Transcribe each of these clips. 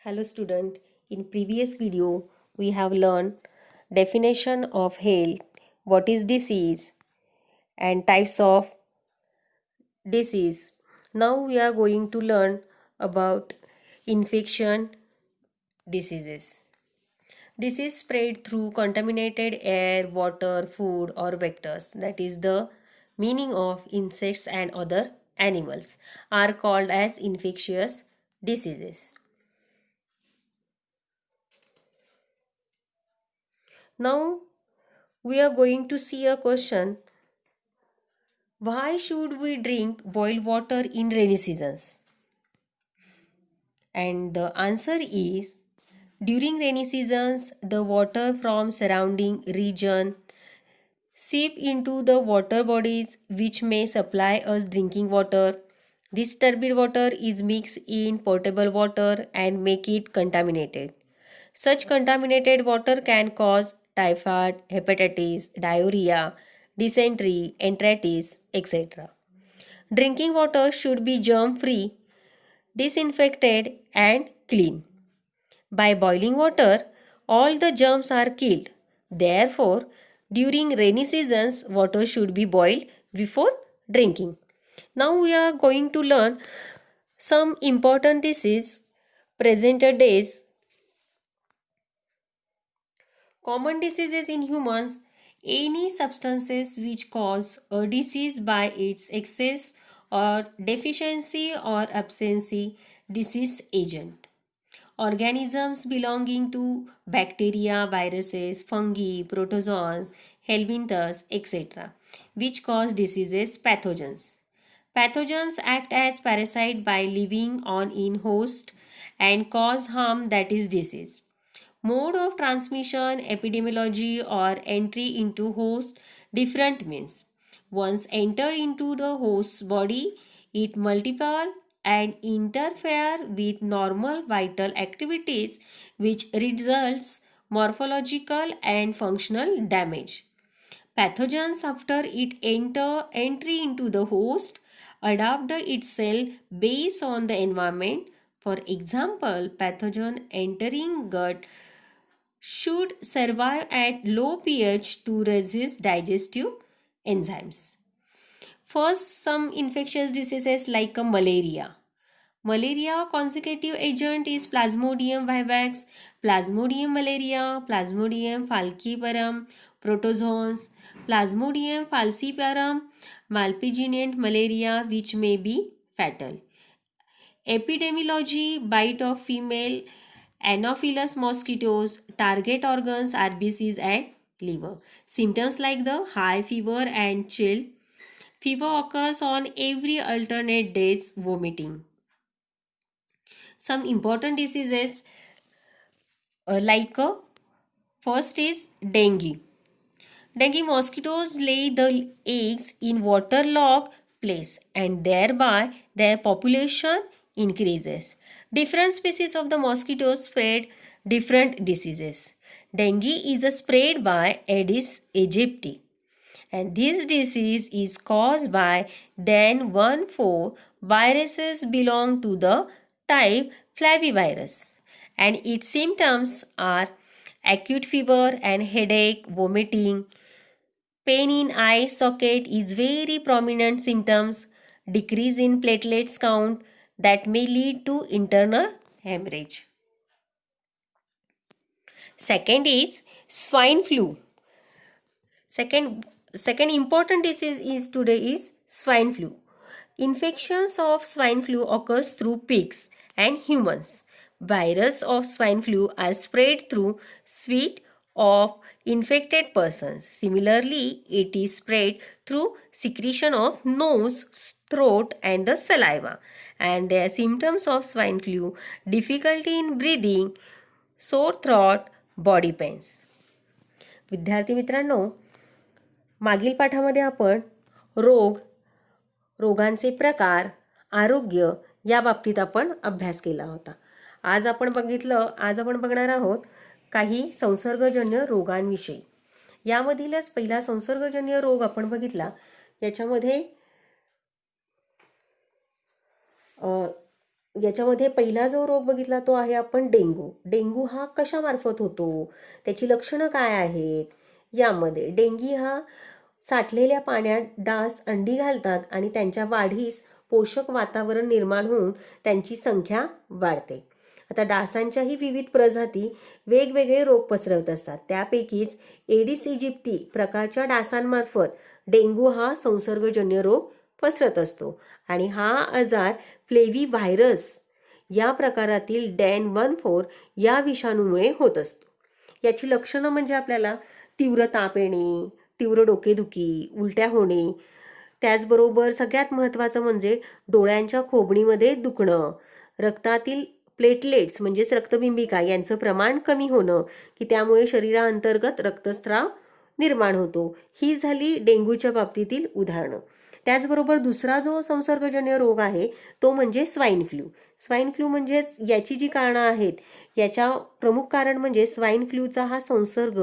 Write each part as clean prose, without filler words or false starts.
Hello student, in previous video we have learned definition of health, what is disease and types of disease. Now we are going to learn about infection diseases. Disease spread through contaminated air, water, food or vectors. That is the meaning of insects and other animals are called as infectious diseases. Now we are going to see a question. Why should we drink boiled water in rainy seasons? And the answer is during rainy seasons, the water from surrounding region seep into the water bodies which may supply us drinking water. This turbid water is mixed in potable water and make it contaminated. Such contaminated water can cause typhoid, hepatitis, diarrhea, dysentery, enteritis, etc. Drinking water should be germ free, disinfected, and clean. By boiling water, all the germs are killed. Therefore, during rainy seasons, water should be boiled before drinking. Now we are going to learn some important diseases present days. Common diseases in humans: any substances which cause a disease by its excess or deficiency or absence disease agent. Organisms belonging to bacteria, viruses, fungi, protozoans, helminthes, etc., which cause diseases. Pathogens. Pathogens act as parasite by living on in host and cause harm, that is disease. Mode of transmission, epidemiology or entry into host different means. Once enter into the host's body, it multiply and interfere with normal vital activities which results morphological and functional damage. Pathogens after it entry into the host adapt itself based on the environment. For example, pathogen entering gut should survive at low pH to resist digestive enzymes. First, some infectious diseases like malaria. Malaria consecutive agent is Plasmodium vivax, Plasmodium malaria, Plasmodium falciparum, protozoans, Plasmodium falciparum, malpighiant malaria, which may be fatal. Epidemiology: bite of female Anopheles mosquitoes, target organs, RBCs and liver. Symptoms like the high fever and chill. Fever occurs on every alternate days, vomiting. Some important diseases first is dengue. Dengue mosquitoes lay the eggs in waterlogged place and thereby their population increases. Different species of the mosquitoes spread different diseases. Dengue is spread by Aedes aegypti, and this disease is caused by then 1,4 viruses belong to the type flavivirus, and its symptoms are acute fever and headache, vomiting. Pain in eye socket is very prominent symptoms. Decrease in platelets count that may lead to internal hemorrhage. Second is swine flu. Second important disease is today is swine flu. Infections of swine flu occurs through pigs and humans. Virus of swine flu are spread through spit of infected persons. Similarly, it is spread through secretion of nose, throat and the saliva. And there are symptoms of swine flu: difficulty in breathing, sore throat, body pains. विद्यार्थी मित्रांनो, मागील पाठामध्ये आपण रोगांचे प्रकार, आरोग्य या बाबतीत आपण अभ्यास केला होता. आज आपण बघणार आहोत काही संसर्गजन्य रोगांविषयी. यामधीलच पहिला संसर्गजन्य रोग आपण बघितला. याच्यामध्ये याच्यामध्ये पहिला जो रोग बघितला तो आहे आपण डेंगू. डेंगू हा कशामार्फत होतो, त्याची लक्षणं काय आहेत? यामध्ये डेंगी हा साठलेल्या पाण्यात डास अंडी घालतात आणि त्यांच्या वाढीस पोषक वातावरण निर्माण होऊन त्यांची संख्या वाढते. आता डासांच्याही विविध प्रजाती वेगवेगळे रोग पसरवत असतात. त्यापैकीच एडिस इजिप्ती प्रकारच्या डासांमार्फत डेंगू हा संसर्गजन्य रोग पसरत असतो आणि हा आजार फ्लेवी व्हायरस या प्रकारातील DAN14 या विषाणूमुळे होत असतो. याची लक्षणं म्हणजे आपल्याला तीव्र ताप येणे, तीव्र डोकेदुखी, उलट्या होणे, त्याचबरोबर सगळ्यात महत्त्वाचं म्हणजे डोळ्यांच्या खोबणीमध्ये दुखणं, रक्तातील प्लेटलेट्स म्हणजेच रक्तबिंबिका यांचं प्रमाण कमी होणं, की त्यामुळे शरीराअंतर्गत रक्तस्राव निर्माण होतो. ही झाली डेंग्यूच्या बाबतीतील उदाहरणं. त्याचबरोबर दुसरा जो संसर्गजन्य रोग आहे तो म्हणजे स्वाईन फ्लू. स्वाईन फ्लू म्हणजेच याची जी कारणं आहेत, याच्या प्रमुख कारण म्हणजे स्वाईन फ्लूचा हा संसर्ग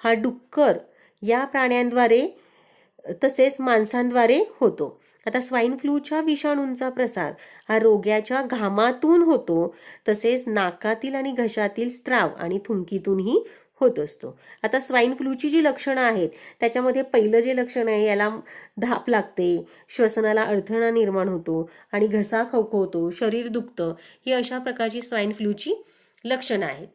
हा डुक्कर या प्राण्यांद्वारे तसेच माणसांद्वारे होतो. आता स्वाईन फ्लूच्या विषाणूंचा प्रसार हा रोग्याच्या घामातून होतो, तसेच नाकातील आणि घशातील स्त्राव आणि थुंकीतूनही होत असतो. आता स्वाईन फ्लूची जी लक्षणं आहेत त्याच्यामध्ये पहिलं जे लक्षण आहे, याला धाप लागते, श्वसनाला अडथळा निर्माण होतो आणि घसा खवखवतो, शरीर दुखतं, ही अशा प्रकारची स्वाईन फ्लूची लक्षणं आहेत.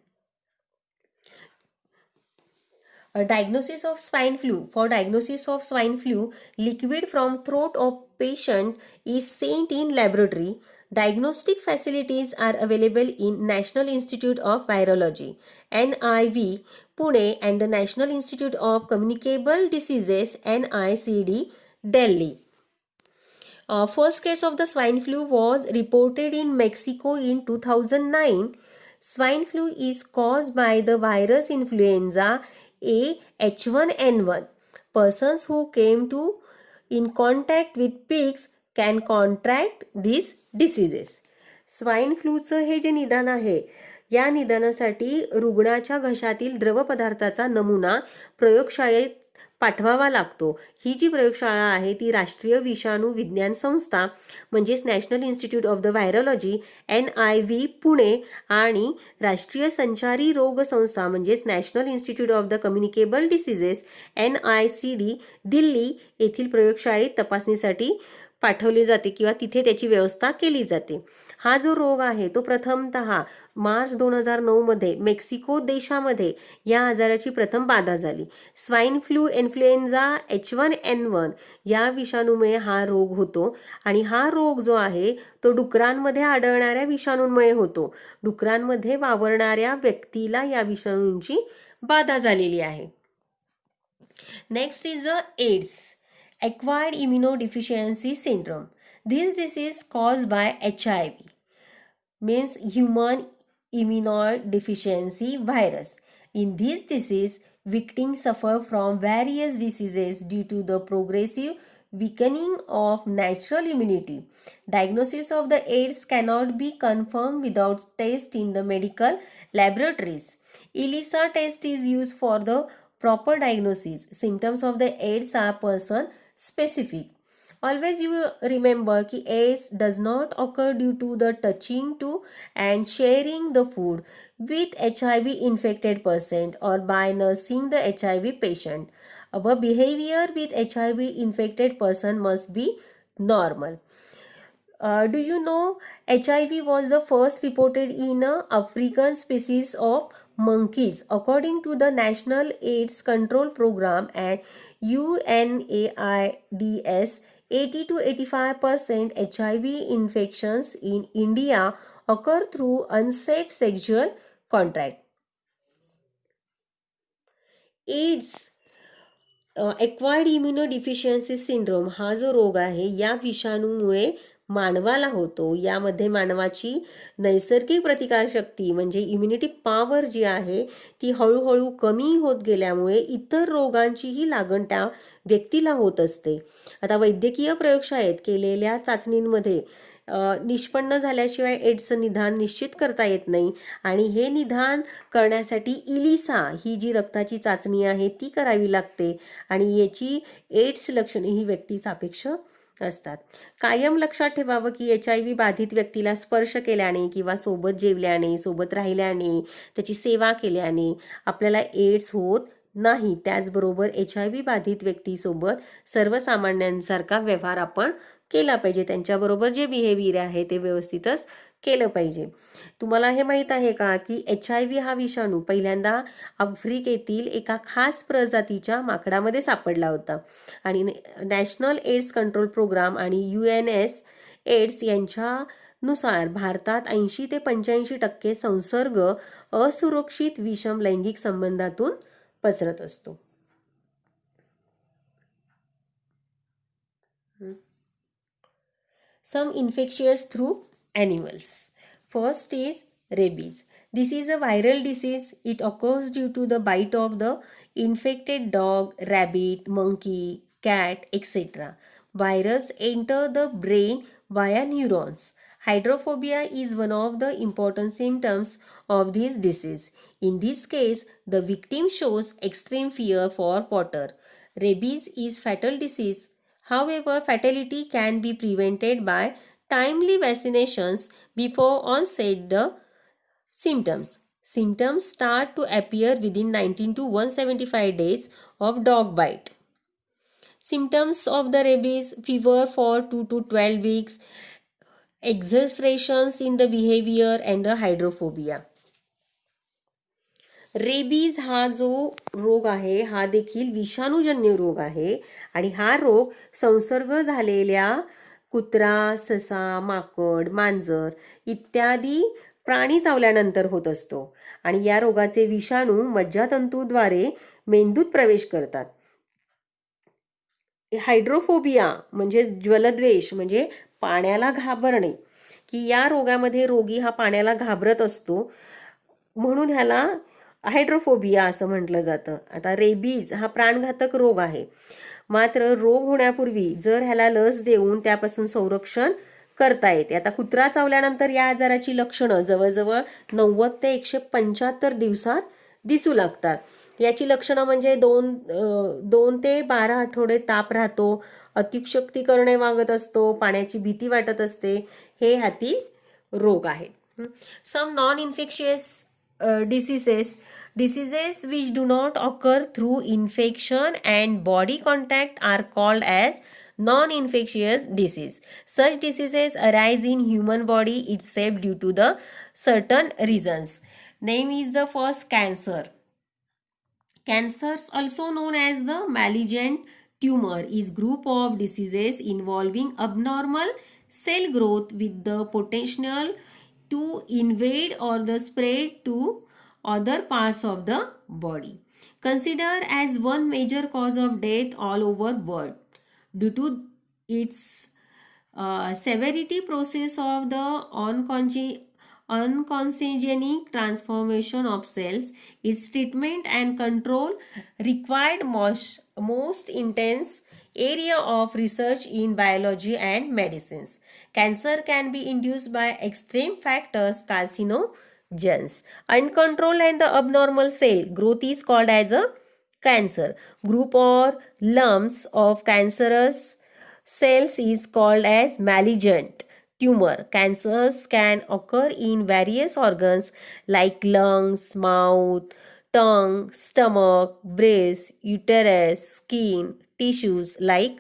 A diagnosis of swine flu. For diagnosis of swine flu, liquid from throat of patient is sent in laboratory. Diagnostic facilities are available in National Institute of Virology, NIV, Pune, and the National Institute of Communicable Diseases, NICD, Delhi. First case of the swine flu was reported in Mexico in 2009. Swine flu is caused by the virus influenza A H1N1. Persons who came in contact with pigs can contract these diseases. Swine फ्लूचं हे जे निदान आहे, या निदानासाठी रुग्णाच्या घशातील द्रव पदार्थाचा नमुना प्रयोगशाळेत पाठवावा लागतो. ही जी प्रयोगशाळा आहे ती राष्ट्रीय विषाणू विज्ञान संस्था म्हणजेच national institute of the virology NIV Pune आणि राष्ट्रीय संचारी रोग संस्था म्हणजेच national institute of the communicable diseases NICD Delhi येथील प्रयोगशाळेत तपासणीसाठी पाठवले जाते किंवा तिथे त्याची व्यवस्था केली जाते. हा जो रोग आहे तो प्रथमतः मार्च 2009 मध्ये मेक्सिको देशामध्ये या आजाराची प्रथम बाधा झाली. स्वाईन फ्लू इन्फ्लुएन्झा H1N1 या विषाणूमुळे हा रोग होतो आणि हा रोग जो आहे तो डुकरांमध्ये आढळणाऱ्या विषाणूंमुळे होतो. डुकरांमध्ये वावरणाऱ्या व्यक्तीला या विषाणूंची बाधा झालेली आहे. Next is AIDS. Acquired immunodeficiency syndrome. This disease caused by HIV, means human immunodeficiency virus. In this disease, victims suffer from various diseases due to the progressive weakening of natural immunity. Diagnosis of the AIDS cannot be confirmed without test in the medical laboratories. ELISA test is used for the proper diagnosis. Symptoms of the AIDS are person specific. Always you remember कि AIDS does not occur due to the touching to and sharing the food with HIV infected person or by nursing the HIV patient. Our behavior with HIV infected person must be normal. Do you know HIV was the first reported in a African species of monkeys according to the National AIDS Control Program and UNAIDS. 80 to 85% HIV infections in India occur through unsafe sexual contact. AIDS acquired immunodeficiency syndrome हा जो रोग आहे या विषाणूमुळे मानवाला होतो. यामध्ये मानवाची नैसर्गिक प्रतिकारशक्ती म्हणजे इम्युनिटी पॉवर जी आहे ती हळूहळू कमी होत गेल्यामुळे इतर रोगांचीही लागण त्या व्यक्तीला होत असते. आता वैद्यकीय प्रयोगशाळेत केलेल्या चाचणींमध्ये निष्पन्न झाल्याशिवाय एड्सचं निदान निश्चित करता येत नाही आणि हे निदान करण्यासाठी इलिसा ही जी रक्ताची चाचणी आहे ती करावी लागते आणि याची एड्स लक्षणे ही व्यक्ती सापेक्ष असतात. कायम लक्षात ठेवावं की HIV बाधित व्यक्तीला स्पर्श केल्याने किंवा सोबत जेवल्याने, सोबत राहिल्याने, त्याची सेवा केल्याने आपल्याला एड्स होत नाही. त्याचबरोबर HIV बाधित व्यक्तीसोबत सर्वसामान्यांसारखा व्यवहार आपण केला पाहिजे. त्यांच्याबरोबर जे बिहेवियर आहे ते व्यवस्थितच केलं पाहिजे. तुम्हाला हे माहीत आहे का की HIV हा विषाणू पहिल्यांदा आफ्रिकेतील एका खास प्रजातीच्या माकडामध्ये सापडला होता आणि नॅशनल एड्स कंट्रोल प्रोग्राम आणि UNS एड्स यांच्यानुसार भारतात 80 ते 85% संसर्ग असुरक्षित विषम लैंगिक संबंधातून पसरत असतो. Some infectious through animals. First is rabies. This is a viral disease. It occurs due to the bite of the infected dog, rabbit, monkey, cat, etc. Virus enter the brain via neurons. Hydrophobia is one of the important symptoms of this disease. In this case, the victim shows extreme fear for water. Rabies is fatal disease. However, fatality can be prevented by timely vaccinations before onset the symptoms. Symptoms start to appear within 19 to 175 days of dog bite. Symptoms of the rabies: fever for 2 to 12 weeks, exacerbations in the behavior and the hydrophobia. Rabies हा जो रोग आहे हा देखील विषाणूजन्य रोग आहे आणि हा रोग संसर्ग झालेल्या कुत्रा, ससा, माकड, मांजर इत्यादी प्राणी चावल्यानंतर होत असतो आणि या रोगाचे विषाणू मज्जातंतूद्वारे मेंदूत प्रवेश करतात. हायड्रोफोबिया म्हणजे ज्वलद्वेष म्हणजे पाण्याला घाबरणे, की या रोगामध्ये रोगी हा पाण्याला घाबरत असतो म्हणून ह्याला हायड्रोफोबिया असं म्हटलं जातं. आता रेबीज हा प्राणघातक रोग आहे. मात्र रोग होण्यापूर्वी जर ह्याला लस देऊन त्यापासून संरक्षण करता येते. आता कुत्रा चावल्यानंतर या आजाराची लक्षणं जवळजवळ 90 ते 175 दिवसात दिसू लागतात. याची लक्षणं म्हणजे 2 ते 12 आठवडे ताप राहतो, अतिशक्ती करणे वागत असतो, पाण्याची भीती वाटत असते. हे ह्यातील रोग आहेत. Some non infectious diseases which do not occur through infection and body contact are called as non-infectious disease. Such diseases arise in human body itself due to the certain reasons. Name is the first cancer. Cancers, also known as the malignant tumor, is group of diseases involving abnormal cell growth with the potential to invade or the spread to other parts of the body. Considered as one major cause of death all over world due to its severity process of the oncogenic transformation of cells. Its treatment and control required most intense area of research in biology and medicines. Cancer can be induced by extreme factors, carcinogens. Uncontrolled and the abnormal cell growth is called as a cancer. Group or lumps of cancerous cells is called as malignant tumor. Cancers can occur in various organs like lungs, mouth, tongue, stomach, breast, uterus, skin, tissues like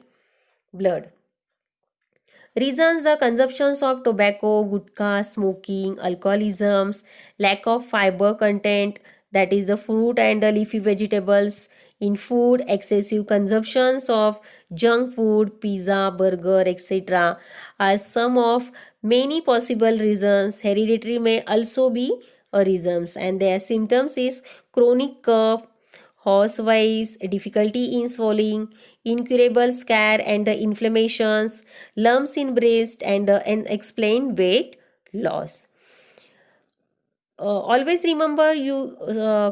blood. Reasons: the consumptions of tobacco, gutka, smoking, alcoholism, lack of fiber content, that is the fruit and the leafy vegetables in food, excessive consumptions of junk food, pizza, burger, etc. are some of many possible reasons. Hereditary may also be a reason, and their symptoms is chronic cough, hoarseness, difficulty in swallowing, incurable scare and the inflammations, lumps in breast and the unexplained weight loss. Always remember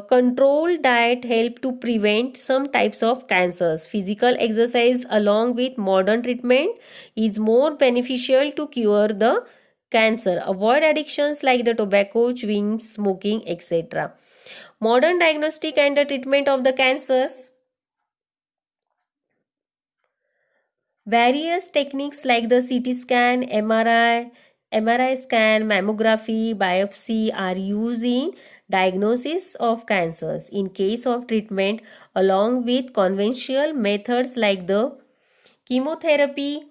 control diet help to prevent some types of cancers. Physical exercise along with modern treatment is more beneficial to cure the cancer. Avoid addictions like the tobacco, chewing, smoking, etc. Modern diagnostic and the treatment of the cancers. Various techniques like the CT scan, MRI scan, mammography, biopsy are used in diagnosis of cancers. In case of treatment, along with conventional methods like the chemotherapy,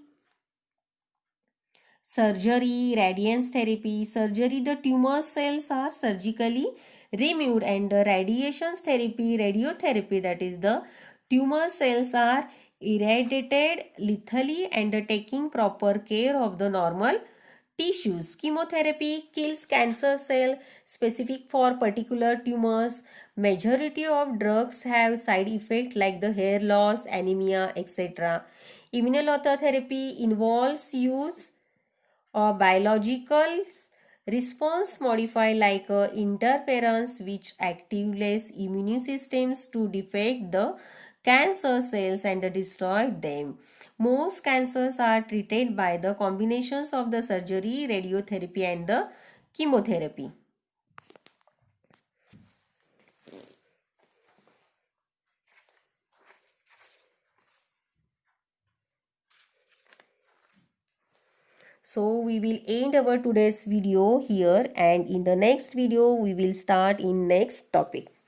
surgery, radiance therapy. Surgery, the tumor cells are surgically removed, and the radiations therapy, radiotherapy, that is the tumor cells are irradiated lethally and taking proper care of the normal tissues. Chemotherapy kills cancer cell specific for particular tumors. Majority of drugs have side effect like the hair loss, anemia, etc. Immunotherapy involves use or biological response modify like interference which activates immune systems to defeat the cancer cells and destroy them. Most cancers are treated by the combinations of the surgery, radiotherapy and the chemotherapy. So we will end our today's video here, and in the next video we will start in next topic.